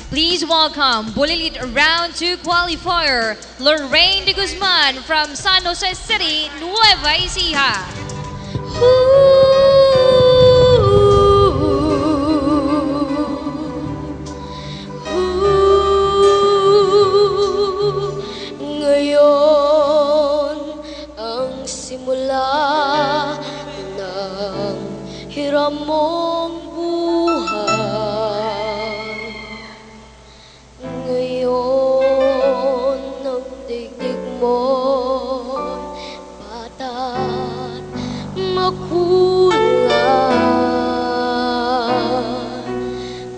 Please welcome Bulilit Round 2 qualifier, Lorraine de Guzman from San Jose City, Nueva Ecija. Ngayon ang simula ng hiram mong buhay. Ngayon ang digdig mo'y bata't makulay.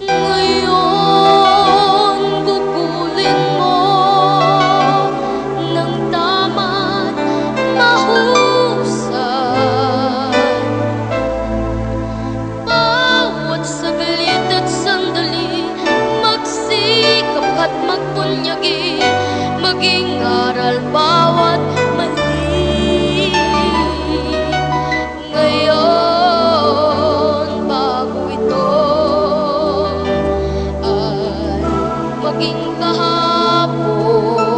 Ngayon gugulin mo ng tama't mahusay. Bawat saglit at sandali, magsikap at magpunyagi, maging aral bawat mali. Ngayon, bago ito ay maging kahapon.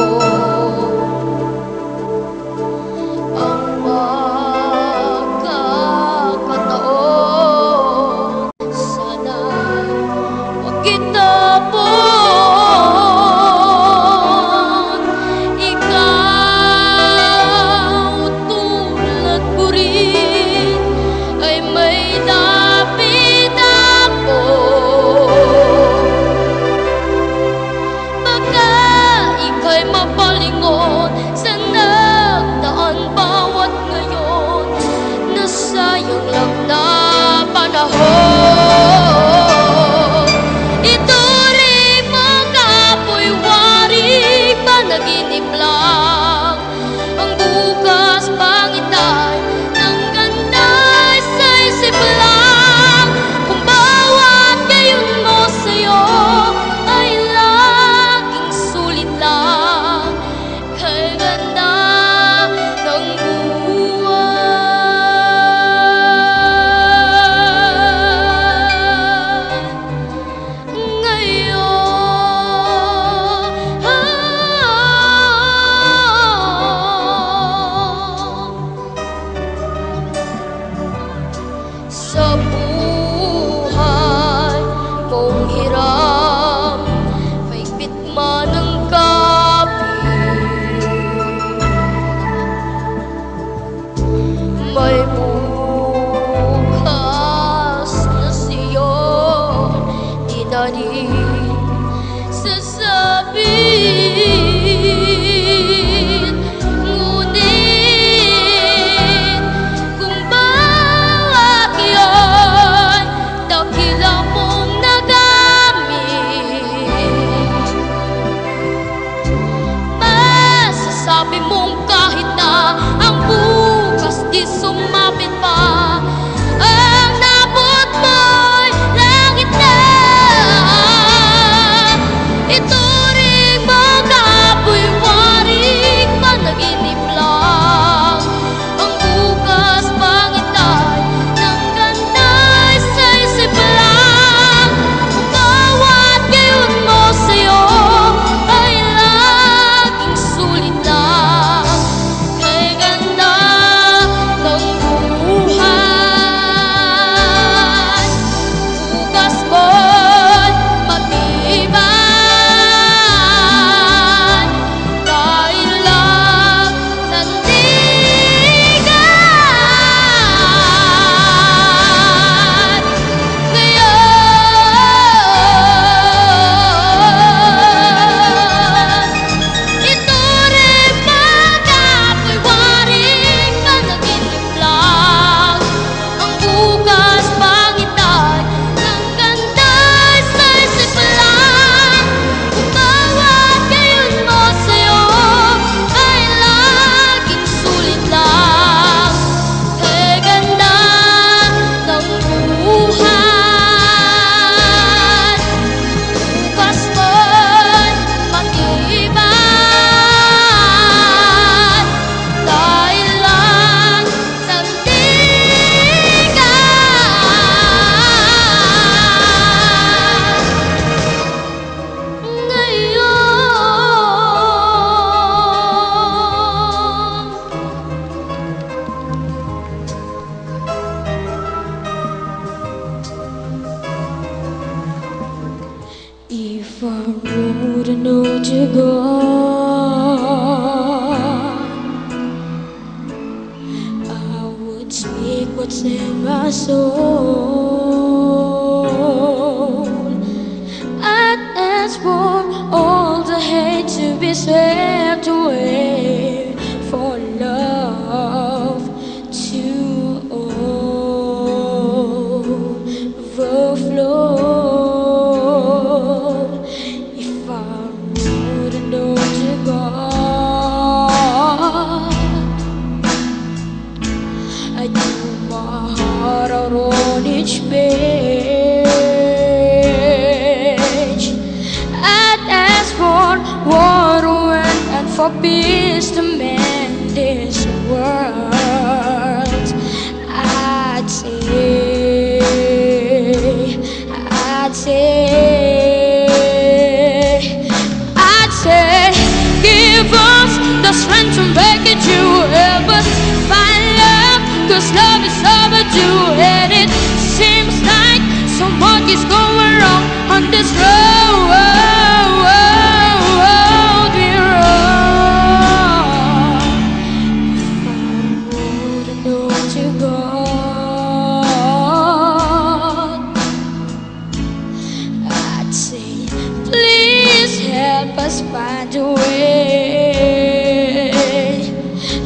Ang pagkakataon, sana'y huwag kitapon. Ikaw tulad ko rin ay may dapat ako. Baka ika'y mapalingon sa nagdaan bawat ngayon, na sayang lang na panahon. Ituloy mo If I wrote a note to God, I would speak what's in my soul. I'd ask for all the hate to be swept away, for love to overflow. If I wrote a note to God, I'd pour my heart out on each page. I'd ask for water, wind, and for peace to mend this world. I'd say, give us the strength to make it. You help us find love, 'cause love is overdue, and it seems like so much is going wrong on this road we're on. If I wrote a note to God, I'd say, please help us find a way,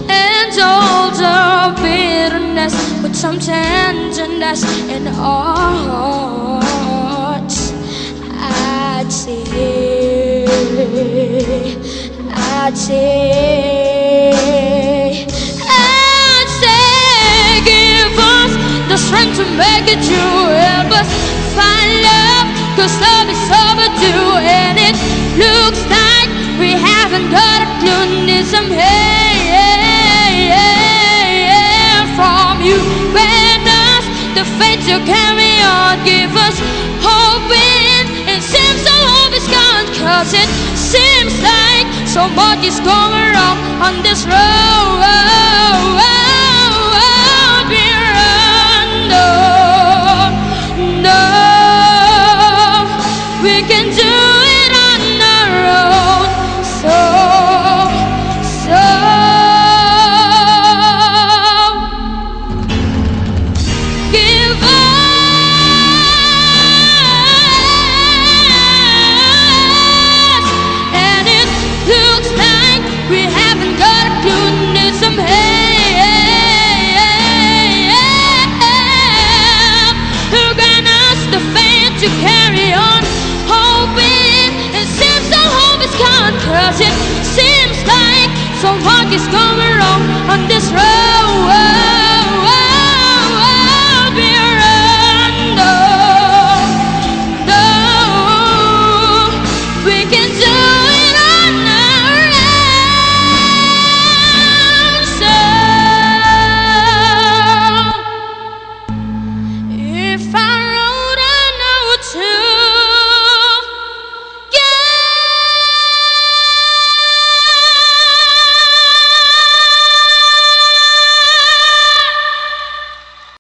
and all the bitterness with some tenderness in our hearts. I'd say, give us the strength to make it. You help us find love, 'cause love is overdue, and it looks like we haven't got a clue. Need some help from you. Grant us the faith to carry on. Give us hope when it seems all hope is gone, 'cause it seems like so much is going wrong on this road we're on. No, we can do it on our own. So give us, and it looks like we haven't got a clue. Need some help. Grant us the faith to carry on, hoping it seems the hope is gone, 'cause it seems like so